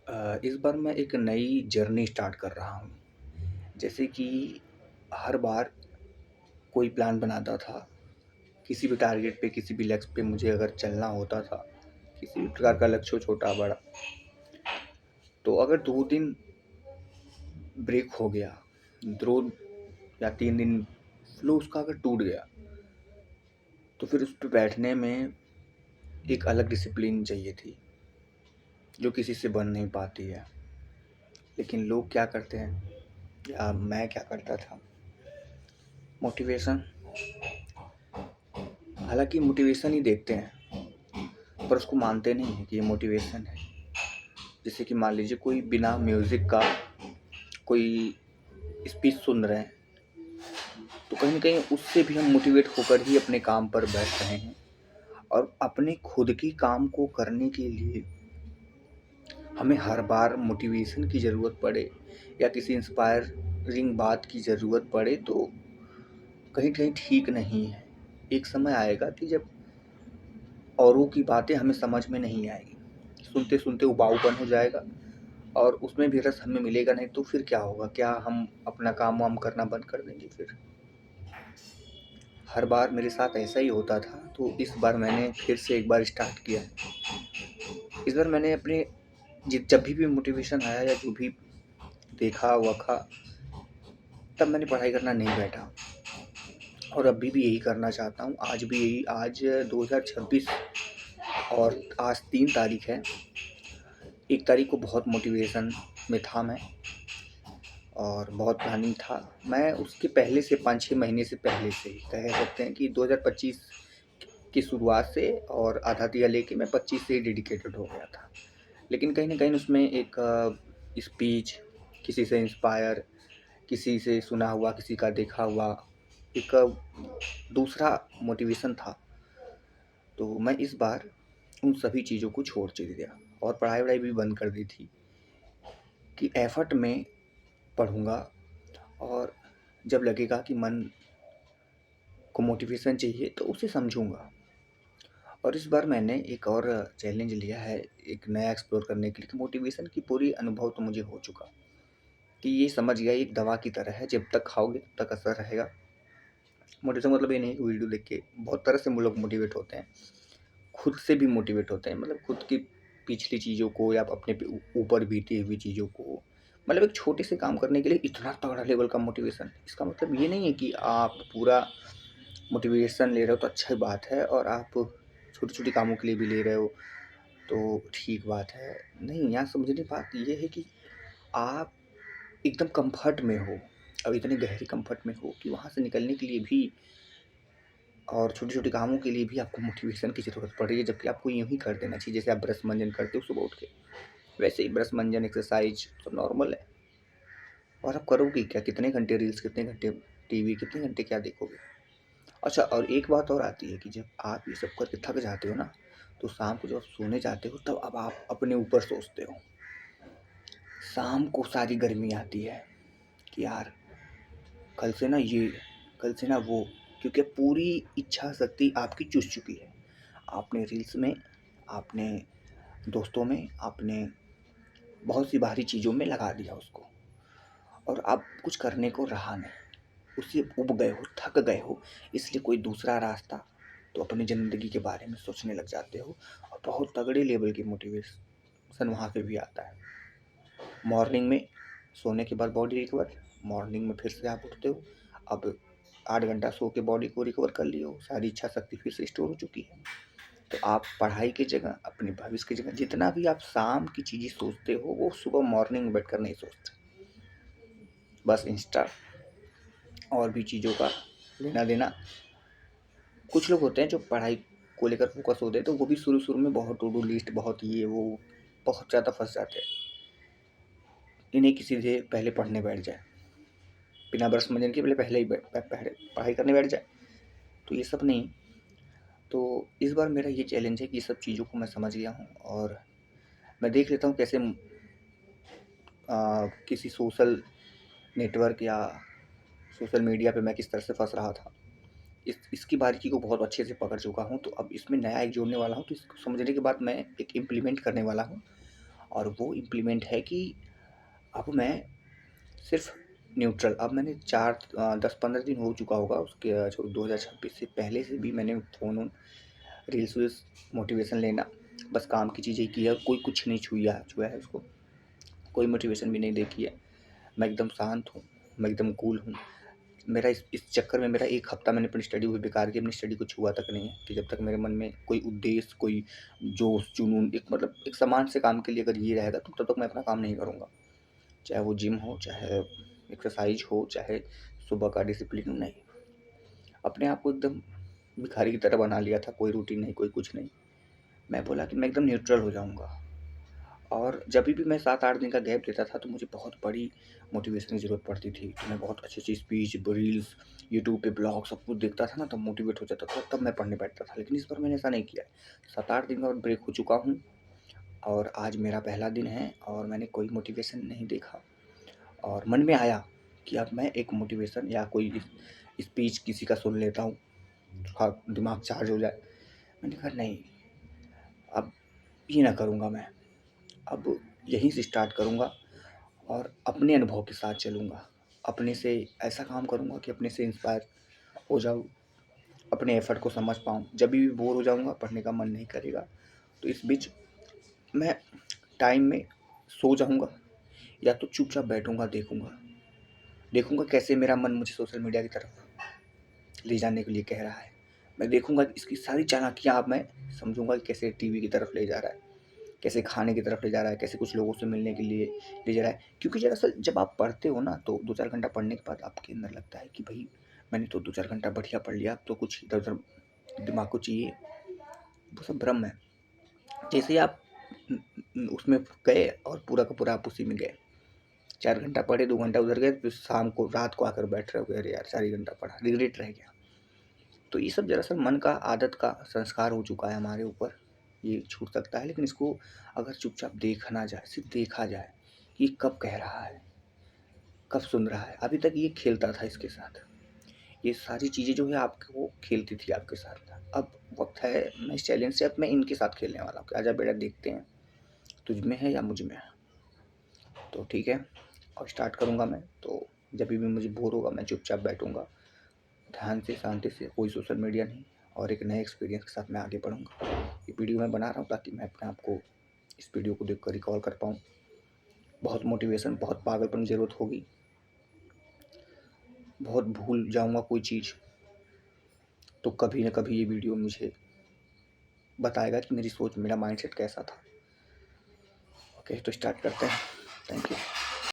इस बार मैं एक नई जर्नी स्टार्ट कर रहा हूँ। जैसे कि हर बार कोई प्लान बनाता था, किसी भी टारगेट पे, किसी भी लक्ष्य पे मुझे अगर चलना होता था, किसी भी प्रकार का लक्ष्य हो छोटा-बड़ा, तो अगर 2 दिन ब्रेक हो गया, 2 या 3 दिन फ्लो उसका अगर टूट गया, तो फिर उस पे बैठने में एक अलग डिसिप्लिन चाहिए थी, जो किसी से बन नहीं पाती है। लेकिन लोग क्या करते हैं या मैं क्या करता था, मोटिवेशन हालाँकि मोटिवेशन ही देखते हैं, पर उसको मानते नहीं हैं कि ये मोटिवेशन है। जैसे कि मान लीजिए कोई बिना म्यूज़िक का कोई स्पीच सुन रहे हैं, तो कहीं न कहीं उससे भी हम मोटिवेट होकर ही अपने काम पर बैठ रहे हैं और अपने खुद के काम को करने के लिए हमें हर बार मोटिवेशन की ज़रूरत पड़े या किसी इंस्पायरिंग बात की ज़रूरत पड़े तो कहीं-कहीं ठीक नहीं है। एक समय आएगा कि जब औरों की बातें हमें समझ में नहीं आएगी। सुनते-सुनते उबाऊपन हो जाएगा और उसमें भी रस हमें मिलेगा नहीं तो फिर क्या होगा? क्या हम अपना काम-वाम करना बंद कर देंगे फिर? हर बार मेरे साथ ऐसा ही होता था, तो इस बार मैंने फिर से एक बार स्टार्ट किया है। इस बार मैंने अपने जब भी मोटिवेशन आया या जो भी देखा-वखा, तब मैंने पढ़ाई करना नहीं बैठा और अभी भी यही करना चाहता हूँ। आज 2026 और आज 3 तारीख है। 1 तारीख को बहुत मोटिवेशन में था मैं और बहुत प्लानिंग था। मैं उसके पहले से 5-6 महीने से पहले से ही कह सकते हैं कि 2025 की शुरुआत से और आधा दिया लेके मैं 25 से ही डेडिकेटेड हो गया था। लेकिन कहीं न कहीं उसमें एक स्पीच, किसी से इंस्पायर, किसी से सुना हुआ, किसी का देखा हुआ एक दूसरा मोटिवेशन था। तो मैं इस बार उन सभी चीज़ों को छोड़ दिया और पढ़ाई-वढ़ाई भी बंद कर दी थी कि एफर्ट में पढ़ूँगा और जब लगेगा कि मन को मोटिवेशन चाहिए तो उसे समझूँगा। और इस बार मैंने एक और चैलेंज लिया है, एक नया एक्सप्लोर करने के लिए कि मोटिवेशन की पूरी अनुभव तो मुझे हो चुका, कि ये समझ गया एक दवा की तरह है, जब तक खाओगे तब तक असर रहेगा। मोटिवेशन मतलब ये नहीं कि वीडियो देख के बहुत तरह से लोग मोटिवेट होते हैं, खुद से भी मोटिवेट होते हैं, मतलब खुद की पिछली चीज़ों को या अपने पे ऊपर बीती हुई चीज़ों को, मतलब एक छोटे से काम करने के लिए इतना तगड़ा लेवल का मोटिवेशन। इसका मतलब ये नहीं है कि आप पूरा मोटिवेशन ले रहे हो तो अच्छा बात है और आप छोटी-छोटी कामों के लिए भी ले रहे हो तो ठीक बात है। नहीं, यहाँ समझने बात ये है कि आप एकदम कम्फ़र्ट में हो और इतने गहरे कम्फ़र्ट में हो कि वहाँ से निकलने के लिए भी और छोटे-छोटे कामों के लिए भी आपको मोटिवेशन की ज़रूरत पड़ रही है, जबकि आपको यूँ ही कर देना चाहिए। जैसे आप ब्रश मंजन करते हो सुबह उठ के, वैसे ही ब्रश मंजन, एक्सरसाइज़ सब नॉर्मल है। और आप करोगे क्या? कितने घंटे रील्स, कितने घंटे टीवी, कितने घंटे क्या देखोगे? अच्छा, और एक बात और आती है कि जब आप ये सब करके थक जाते हो ना, तो शाम को जब सोने जाते हो तब अब आप अपने ऊपर सोचते हो। शाम को सारी गर्मी आती है कि यार कल से ना ये, कल से ना वो, क्योंकि पूरी इच्छा शक्ति आपकी चूस चुकी है। आपने रील्स में, आपने दोस्तों में, आपने बहुत सी बाहरी चीज़ों में लगा दिया उसको और अब कुछ करने को रहा नहीं। उससे ऊब गए हो, थक गए हो, इसलिए कोई दूसरा रास्ता तो अपनी ज़िंदगी के बारे में सोचने लग जाते हो और बहुत तगड़े लेवल की मोटिवेशन वहाँ पे भी आता है। मॉर्निंग में सोने के बाद बॉडी रिकवर, मॉर्निंग में फिर से आप उठते हो, अब 8 घंटा सो के बॉडी को रिकवर कर लिए हो, सारी इच्छा शक्ति फिर से स्टोर हो चुकी है। तो आप पढ़ाई की जगह, अपने भविष्य की जगह जितना भी आप शाम की चीज़ें सोचते हो, वो सुबह मॉर्निंग में बैठकर नहीं सोचते। बस इंस्टा और भी चीज़ों का लेना-देना। कुछ लोग होते हैं जो पढ़ाई को लेकर फ़ोकस होते हैं, तो वो भी शुरू-शुरू में बहुत टू डू लिस्ट, बहुत ये वो, बहुत ज़्यादा फँस जाते हैं। इन्हें कि सीधे पहले पढ़ने बैठ जाएँ, बिना ब्रश मंजन किए पहले ही पहले पढ़ाई करने बैठ जाएँ, तो ये सब नहीं। तो इस बार मेरा ये चैलेंज है कि ये सब चीज़ों को मैं समझ गया हूँ और मैं देख लेता हूँ कैसे किसी सोशल नेटवर्क या सोशल मीडिया पे मैं किस तरह से फँस रहा था। इसकी बारीकी को बहुत अच्छे से पकड़ चुका हूँ, तो अब इसमें नया एक जोड़ने वाला हूँ, तो इसको समझने के बाद मैं एक इम्प्लीमेंट करने वाला हूँ और वो इम्प्लीमेंट है कि अब मैं सिर्फ न्यूट्रल, अब मैंने 10-15 दिन हो चुका होगा उसके, जो 2026 से पहले से भी मैंने फ़ोन वोन रील्स वील्स मोटिवेशन लेना बस काम की चीज़ें की है, कोई कुछ नहीं छुआ है उसको, कोई मोटिवेशन भी नहीं देखी है। मैं एकदम शांत हूँ, मैं एकदम कूल हूँ। मेरा इस चक्कर में मेरा 1 हफ़्ता मैंने अपनी स्टडी भी बेकार की, अपनी स्टडी को छुआ तक नहीं है कि जब तक मेरे मन में कोई उद्देश्य, कोई जोश, जुनून, एक मतलब एक सामान्य से काम के लिए अगर ये रहेगा तो तब तक मैं अपना काम नहीं करूँगा। चाहे वो जिम हो, चाहे एक्सरसाइज हो, चाहे सुबह का डिसिप्लिन हो, नहीं। अपने आप को एकदम भिखारी की तरह बना लिया था, कोई रूटीन नहीं, कोई कुछ नहीं। मैं बोला कि मैं एकदम न्यूट्रल हो जाऊँगा। और जब भी मैं 7-8 दिन का गैप लेता था तो मुझे बहुत बड़ी मोटिवेशन की ज़रूरत पड़ती थी। तो मैं बहुत अच्छी-अच्छी स्पीच, रील्स, यूट्यूब पे ब्लॉग सब कुछ देखता था ना, तब मोटिवेट हो जाता था, तब मैं पढ़ने बैठता था। लेकिन इस बार मैंने ऐसा नहीं किया है। 7-8 दिन का ब्रेक हो चुका हूँ और आज मेरा पहला दिन है और मैंने कोई मोटिवेशन नहीं देखा। और मन में आया कि अब मैं एक मोटिवेशन या कोई स्पीच किसी का सुन लेता हूँ, थोड़ा दिमाग चार्ज हो जाए। मैंने कहा नहीं, अब ये ना करूँगा मैं। अब यहीं से स्टार्ट करूँगा और अपने अनुभव के साथ चलूँगा। अपने से ऐसा काम करूँगा कि अपने से इंस्पायर हो जाऊँ, अपने एफ़र्ट को समझ पाऊँ। जब भी बोर हो जाऊँगा, पढ़ने का मन नहीं करेगा, तो इस बीच मैं टाइम में सो जाऊँगा या तो चुपचाप बैठूँगा, देखूँगा कैसे मेरा मन मुझे सोशल मीडिया की तरफ ले जाने के लिए कह रहा है। मैं देखूँगा इसकी सारी चालाकियाँ, अब मैं समझूँगा कि कैसे टीवी की तरफ ले जा रहा है, कैसे खाने की तरफ ले जा रहा है, कैसे कुछ लोगों से मिलने के लिए ले जा रहा है। क्योंकि दरअसल जब आप पढ़ते हो ना, तो 2-4 घंटा पढ़ने के बाद आपके अंदर लगता है कि भई मैंने तो 2-4 घंटा बढ़िया पढ़ लिया, अब तो कुछ इधर-उधर दिमाग को चाहिए। वो सब भ्रम है। जैसे ही आप उसमें गए और पूरा का पूरा आप उसी में गए। 4 घंटा पढ़े, 2 घंटा उधर गए, फिर शाम को रात को आकर बैठ रहे हो, अरे यार 4 ही घंटा पढ़ा, रिग्रेट रह गया। तो ये सब दरअसल मन का, आदत का संस्कार हो चुका है हमारे ऊपर। ये छूट सकता है, लेकिन इसको अगर चुपचाप देखा ना जाए, सिर्फ देखा जाए कि कब कह रहा है, कब सुन रहा है। अभी तक ये खेलता था इसके साथ, ये सारी चीज़ें जो है आपको खेलती थी आपके साथ। अब वक्त है, मैं इस चैलेंज से अब मैं इनके साथ खेलने वाला हूँ। आजा बेटा देखते हैं तुझ में है या मुझ में है। तो ठीक है, और स्टार्ट करूँगा मैं। तो जब भी मुझे बोर होगा मैं चुपचाप बैठूँगा, ध्यान से, शांति से, कोई सोशल मीडिया नहीं, और एक नए एक्सपीरियंस के साथ मैं आगे बढ़ूँगा। ये वीडियो मैं बना रहा हूँ ताकि मैं अपने आप को इस वीडियो को देखकर रिकॉल कर पाऊँ। बहुत मोटिवेशन, बहुत पागलपन की ज़रूरत होगी, बहुत भूल जाऊँगा कोई चीज़, तो कभी न कभी ये वीडियो मुझे बताएगा कि मेरी सोच, मेरा माइंडसेट कैसा था। ओके, तो स्टार्ट करते हैं।